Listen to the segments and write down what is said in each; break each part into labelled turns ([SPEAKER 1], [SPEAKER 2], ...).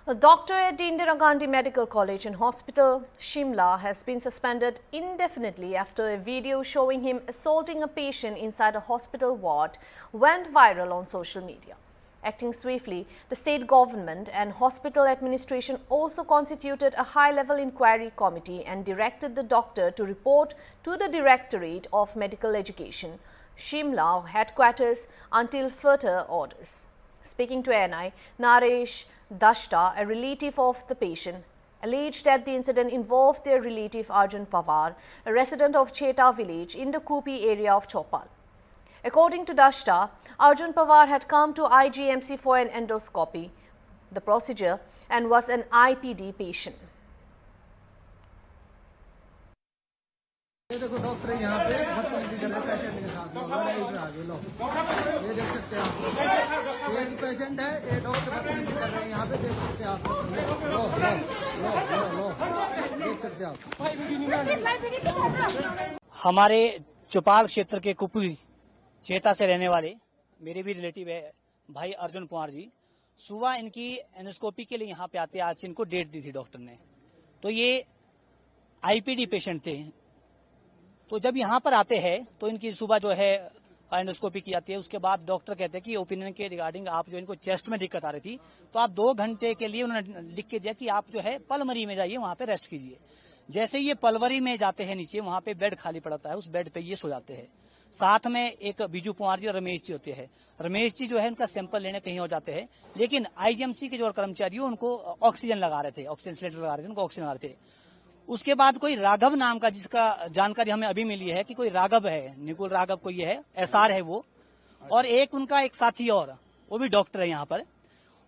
[SPEAKER 1] A doctor at Indira Gandhi Medical College and Hospital, Shimla, has been suspended indefinitely after a video showing him assaulting a patient inside a hospital ward went viral on social media. Acting swiftly, the state government and hospital administration also constituted a high-level inquiry committee and directed the doctor to report to the Directorate of Medical Education, Shimla headquarters, until further orders. Speaking to ANI, Naresh Dashta, a relative of the patient, alleged that the incident involved their relative Arjun Pawar, a resident of Cheta village in the Kupi area of Chopal. According to Dashta, Arjun Pawar had come to IGMC for an endoscopy, the procedure, and was an IPD patient.
[SPEAKER 2] ये देखो doctor यहाँ पे बदतमीजी कर रहे हैं patient के साथ में इधर आगे लो ये देख सकते हैं आप ये पेशेंट है ये डॉक्टर बदतमीजी कर रहे हैं यहाँ पे देख सकते हैं आप लो लो लो लो लो देख सकते हैं आप
[SPEAKER 3] हमारे चौपाल क्षेत्र के कुपी चेता से रहने वाले मेरे भी रिलेटिव है भाई अर्जुन पवार जी सुबह इनकी एंडोस्कोपी के लिए यहाँ पे आते आज इनको डेट दी थी डॉक्टर ने तो ये आईपीडी पेशेंट थे तो जब यहाँ पर आते हैं तो इनकी सुबह जो है एंडोस्कोपी की जाती है उसके बाद डॉक्टर कहते हैं कि ओपिनियन के रिगार्डिंग आप जो इनको चेस्ट में दिक्कत आ रही थी तो आप 2 घंटे के लिए उन्होंने लिख के दिया कि आप जो है पलमरी में जाइए वहां पे रेस्ट कीजिए। जैसे ये पलवरी में जाते हैं नीचे वहां पे बेड खाली पड़ता है उस बेड पे ये सो जाते हैं। साथ में एक बीजू कुमार जी और रमेश जी होते हैं। रमेश जी जो है उनका सैंपल लेने कहीं और जाते हैं लेकिन आईजीएमसी के जो कर्मचारी उनको ऑक्सीजन लगा रहे थे, ऑक्सीजन सिलेंडर लगा रहे थे, उनको ऑक्सीजन लगा रहे थे। उसके बाद कोई राघव नाम का जिसका जानकारी हमें अभी मिली है कि कोई राघव है, निकुल राघव कोई है, एसआर है वो, और एक उनका एक साथी और वो भी डॉक्टर है यहाँ पर।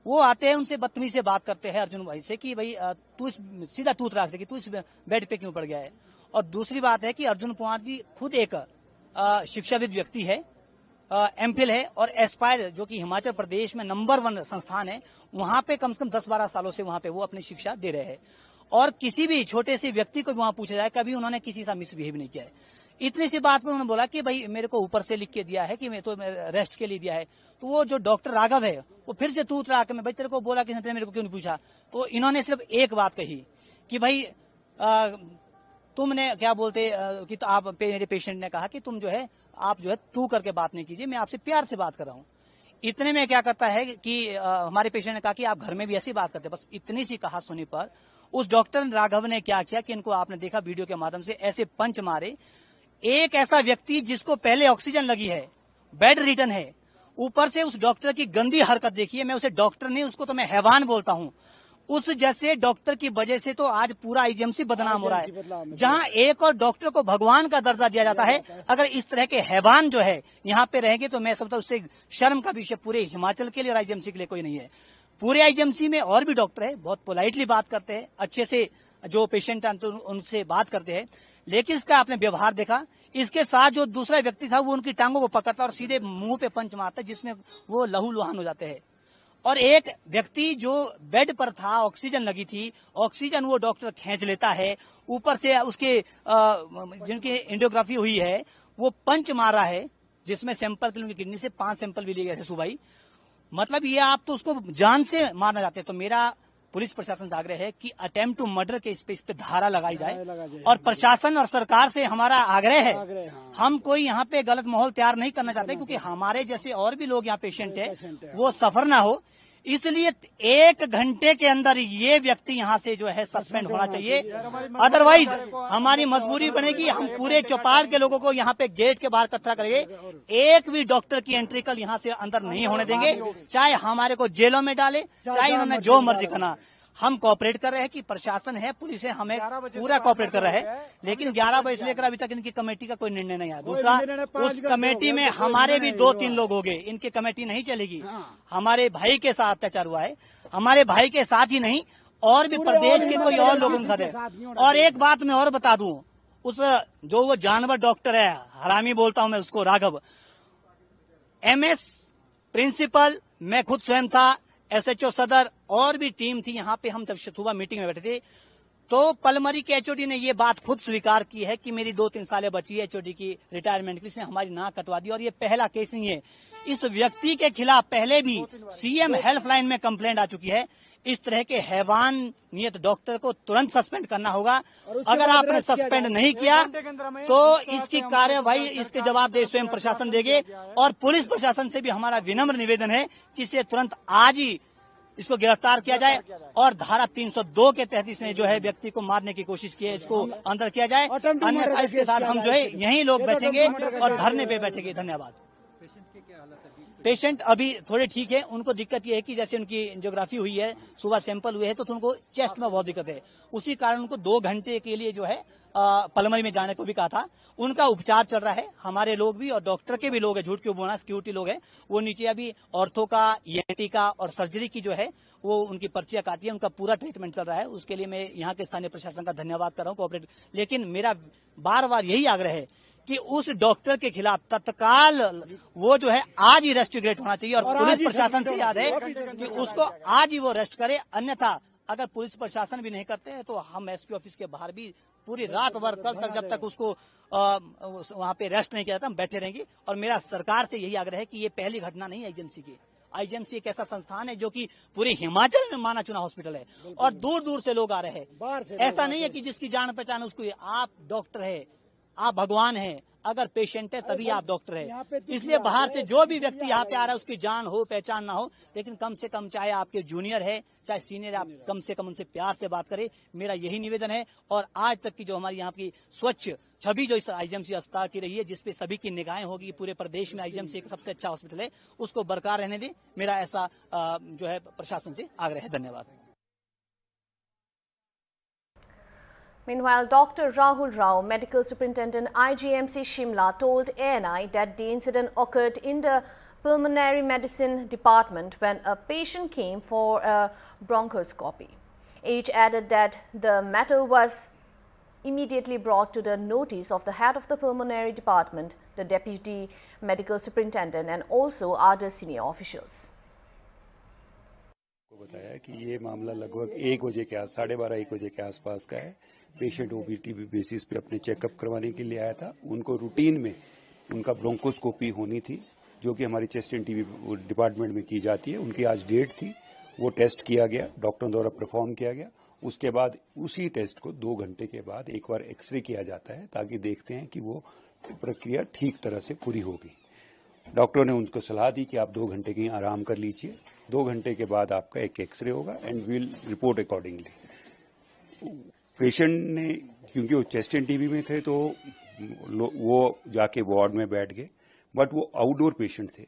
[SPEAKER 3] वो आते हैं उनसे बदतमीजी से बात करते हैं अर्जुन भाई से कि भाई तू सीधा तूत राख से कि तू इस बेड पे क्यों पड़ गया है। और दूसरी बात है कि अर्जुन कुमार जी खुद एक शिक्षाविद व्यक्ति है, एमफिल है और एस्पायर जो कि हिमाचल प्रदेश में नंबर 1 संस्थान है वहां पे कम से कम 10-12 सालों से वहां पे वो अपनी शिक्षा दे रहे हैं। और किसी भी छोटे से व्यक्ति को भी वहां पूछा जाए कभी उन्होंने किसी से मिसबिहेव नहीं किया है। इतनी सी बात में उन्होंने बोला कि भाई मेरे को ऊपर से लिख के दिया है कि मैं तो रेस्ट के लिए दिया है। तो वो जो डॉक्टर राघव है वो फिर से तू उतरा के मैं भाई तेरे को बोला किसने, मेरे को क्यों नहीं पूछा। तो इन्होंने सिर्फ एक बात कही कि भाई तुमने क्या बोलते कि तो आप मेरे पेशेंट ने कहा कि तुम जो है आप जो है तू करके बात नहीं कीजिए, मैं आपसे प्यार से बात कर रहा हूँ। इतने में क्या करता है कि हमारे पेशेंट ने कहा कि आप घर में भी ऐसी बात करते। बस इतनी सी कहा सुनी पर उस डॉक्टर राघव ने क्या किया कि इनको आपने देखा वीडियो के माध्यम से ऐसे पंच मारे। एक ऐसा व्यक्ति जिसको पहले ऑक्सीजन लगी है, बेड रिटर्न है, ऊपर से उस डॉक्टर की गंदी हरकत देखिए। मैं उसे डॉक्टर नहीं, उसको तो मैं हैवान बोलता हूं। उस जैसे डॉक्टर की वजह से तो आज पूरा आईजीएमसी बदनाम हो रहा है। जहां एक और डॉक्टर को भगवान का दर्जा दिया जाता है, अगर इस तरह के हैवान जो है यहाँ पे रहेंगे तो मैं समझता हूं उससे शर्म का विषय पूरे हिमाचल के लिए और आईजीएमसी के लिए कोई नहीं है। पूरे आईजीएमसी में और भी डॉक्टर है, बहुत पोलाइटली बात करते हैं, अच्छे से जो पेशेंट है उनसे बात करते हैं, लेकिन इसका आपने व्यवहार देखा। इसके साथ जो दूसरा व्यक्ति था वो उनकी टांगों को पकड़ता और सीधे मुंह पे पंच मारता जिसमें वो लहूलुहान हो जाते हैं। और एक व्यक्ति जो बेड पर था, ऑक्सीजन लगी थी, ऑक्सीजन वो डॉक्टर खींच लेता है, ऊपर से उसके जिनकी एंजियोग्राफी हुई है वो पंच मारा है जिसमें सैंपल की किडनी से 5 सैंपल भी लिए गए थे सुबह ही। मतलब ये आप तो उसको जान से मारना चाहते हैं। तो मेरा पुलिस प्रशासन से आग्रह है कि अटेम्प्ट टू मर्डर के इस पे धारा लगाई जाए और प्रशासन और सरकार से हमारा आग्रह है। हम कोई यहाँ पे गलत माहौल तैयार नहीं करना चाहते क्योंकि हमारे जैसे और भी लोग यहाँ पेशेंट है वो सफर ना हो, इसलिए 1 घंटे के अंदर ये व्यक्ति यहाँ से जो है सस्पेंड होना चाहिए। अदरवाइज हमारी मजबूरी बनेगी, हम पूरे चौपाल के लोगों को यहाँ पे गेट के बाहर इकट्ठा करेंगे। एक भी डॉक्टर की एंट्री कल यहाँ से अंदर नहीं होने देंगे, चाहे हमारे को जेलों में डाले, चाहे इन्होंने जो मर्जी करना। हम कोऑपरेट कर रहे हैं कि प्रशासन है, पुलिस है, हमें पूरा कोऑपरेट कर रहा है। लेकिन 11 बजे से लेकर अभी तक इनकी कमेटी का कोई निर्णय नहीं आया। दूसरा, उस कमेटी में हमारे भी 2-3 लोग हो गए, इनकी कमेटी नहीं चलेगी। हमारे भाई के साथ अत्याचार हुआ है, हमारे भाई के साथ ही नहीं और भी प्रदेश के कोई और लोगों के साथ है। और एक बात मैं और बता दूं, उस जो वो जानवर डॉक्टर है, हरामी बोलता हूं मैं उसको, राघव, एमएस प्रिंसिपल, मैं खुद स्वयं था, एसएचओ सदर और भी टीम थी यहाँ पे। हम जब सुबह मीटिंग में बैठे थे तो पलमरी के एचओडी ने ये बात खुद स्वीकार की है कि मेरी 2-3 सालें बची है एचओडी की रिटायरमेंट की, इसने हमारी नाक कटवा दी। और ये पहला केस नहीं है, इस व्यक्ति के खिलाफ पहले भी सीएम हेल्पलाइन में कंप्लेंट आ चुकी है। इस तरह के हैवान नियत डॉक्टर को तुरंत सस्पेंड करना होगा। अगर आपने सस्पेंड नहीं किया तो इसकी कार्यवाही, इसके जवाबदेही स्वयं प्रशासन देंगे। और पुलिस प्रशासन से भी हमारा विनम्र निवेदन है कि इसे तुरंत आज ही इसको गिरफ्तार किया जाए और धारा 302 के तहत इसने जो है व्यक्ति को मारने की कोशिश की है, इसको अंदर किया जाए। अन्यथा इसके साथ हम जो है यहीं लोग बैठेंगे और धरने पे बैठेंगे। धन्यवाद। पेशेंट अभी थोड़े ठीक है। उनको दिक्कत ये है कि जैसे उनकी एंजियोग्राफी हुई है, सुबह सैंपल हुए हैं, तो उनको चेस्ट में बहुत दिक्कत है। उसी कारण उनको 2 घंटे के लिए जो है पलमरी में जाने को भी कहा था। उनका उपचार चल रहा है। हमारे लोग भी और डॉक्टर के भी लोग हैं, झूठ क्यों बोलना, सिक्योरिटी लोग हैं, वो नीचे अभी ऑर्थो का, ईएनटी का और सर्जरी की जो है वो उनकी पर्चियां काटी है, उनका पूरा ट्रीटमेंट चल रहा है। उसके लिए मैं यहाँ के स्थानीय प्रशासन का धन्यवाद कर रहा हूँ, कोऑपरेट। लेकिन मेरा बार बार यही आग्रह है कि उस डॉक्टर के खिलाफ तत्काल वो जो है आज ही रेस्ट्रिगेट होना चाहिए। और पुलिस प्रशासन से याद है कि उसको आज ही वो रेस्ट करे। अन्यथा अगर पुलिस प्रशासन भी नहीं करते हैं तो हम एसपी ऑफिस के बाहर भी पूरी रात भर कल तक, जब तक उसको वहां पे रेस्ट नहीं किया जाता, हम बैठे रहेंगे। और मेरा सरकार से यही आग्रह है कि ये पहली घटना नहीं है आईजीएमसी की। आईजीएमसी एक ऐसा संस्थान है जो कि पूरे हिमाचल में माना चुना हॉस्पिटल है और दूर दूर से लोग आ रहे हैं। ऐसा नहीं है कि जिसकी जान पहचान उसको, आप डॉक्टर है, आप भगवान हैं। अगर पेशेंट है तभी आप डॉक्टर है। इसलिए बाहर से जो भी व्यक्ति यहाँ पे आ रहा है उसकी जान हो पहचान ना हो, लेकिन कम से कम चाहे आपके जूनियर है चाहे सीनियर, आप कम से कम उनसे प्यार से बात करें। मेरा यही निवेदन है। और आज तक की जो हमारी यहाँ की स्वच्छ छवि जो इस आईजीएमसी अस्पताल की रही है, जिसपे सभी की निगाहें होगी, पूरे प्रदेश में आईजीएमसी एक सबसे अच्छा हॉस्पिटल है, उसको बरकरार रहने दें। मेरा ऐसा जो है प्रशासन से आग्रह है। धन्यवाद।
[SPEAKER 1] Meanwhile, Dr. Rahul Rao, Medical Superintendent IGMC Shimla, told ANI that the incident occurred in the Pulmonary Medicine Department when a patient came for a bronchoscopy. H added that the matter was immediately brought to the notice of the head of the Pulmonary Department, the Deputy Medical Superintendent and also other senior officials.
[SPEAKER 4] बताया कि ये मामला लगभग 1 बजे के 12:30-1 बजे के आसपास का है। पेशेंट ओपीटी बेसिस पे अपने चेकअप करवाने के लिए आया था। उनको रूटीन में उनका ब्रोंकोस्कोपी होनी थी, जो कि हमारी चेस्ट एंड टीबी डिपार्टमेंट में की जाती है। उनकी आज डेट थी, वो टेस्ट किया गया, डॉक्टरों द्वारा परफॉर्म किया गया। उसके बाद उसी टेस्ट को 2 घंटे के बाद एक बार एक्सरे किया जाता है, ताकि देखते हैं कि वो प्रक्रिया ठीक तरह से पूरी होगी। डॉक्टरों ने उनको सलाह दी कि आप 2 घंटे की आराम कर लीजिए, 2 घंटे के बाद आपका एक एक्सरे होगा and will report accordingly. Patient ने, क्योंकि वो चेस्ट एंड टीबी में थे, तो वो जाके वार्ड में बैठ गए। बट वो आउटडोर पेशेंट थे,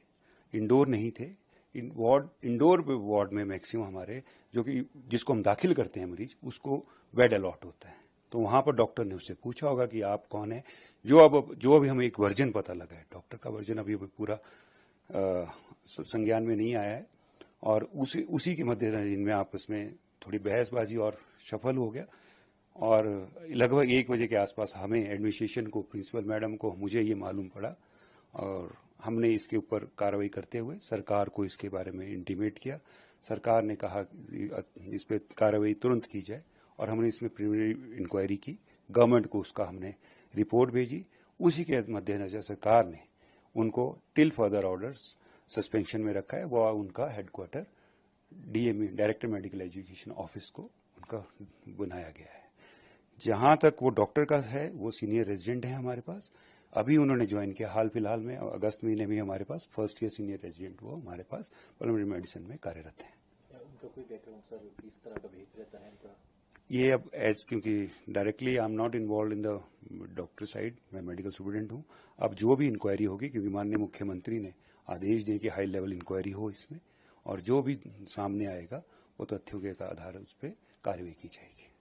[SPEAKER 4] इंडोर नहीं थे। इंडोर वार्ड में मैक्सिमम हमारे जो कि जिसको हम दाखिल करते हैं मरीज, उसको बेड अलॉट होता है। तो वहां पर डॉक्टर ने उससे पूछा होगा कि आप कौन है। जो अभी हमें एक वर्जन पता लगा है, डॉक्टर का वर्जन अभी पूरा संज्ञान में नहीं आया है। और उसी के मध्य इनमें आपस में थोड़ी बहसबाजी और सफल हो गया। और लगभग 1 बजे के आसपास हमें एडमिनिस्ट्रेशन को, प्रिंसिपल मैडम को, मुझे ये मालूम पड़ा और हमने इसके ऊपर कार्रवाई करते हुए सरकार को इसके बारे में इंटीमेट किया। सरकार ने कहा इस पर कार्रवाई तुरंत की जाए और हमने इसमें प्रिलिमिनरी इंक्वायरी की। गवर्नमेंट को उसका हमने रिपोर्ट भेजी। उसी के मद्देनजर सरकार ने उनको टिल फर्दर ऑर्डर्स सस्पेंशन में रखा है। वह उनका headquarter DME, director medical education office को उनका बनाया गया है। जहां तक वो डॉक्टर का है, वो सीनियर रेजिडेंट है हमारे पास। अभी उन्होंने ज्वाइन किया हाल फिलहाल में, अगस्त महीने में हमारे पास फर्स्ट ईयर सीनियर रेजिडेंट वो हमारे पास पल्मोनरी मेडिसिन में कार्यरत है।
[SPEAKER 5] उनका कोई बैकग्राउंड सर किस तरह का भेज रहता है इनका?
[SPEAKER 4] ये अब क्योंकि directly I am not involve in the doctor side, मैं मेडिकल सुपरिटेंडेंट हूँ। अब जो भी इंक्वायरी होगी, क्योंकि माननीय मुख्यमंत्री ने आदेश दिए कि हाई लेवल इंक्वायरी हो इसमें, और जो भी सामने आएगा वो तथ्यों के आधार उस पर कार्रवाई की जाएगी।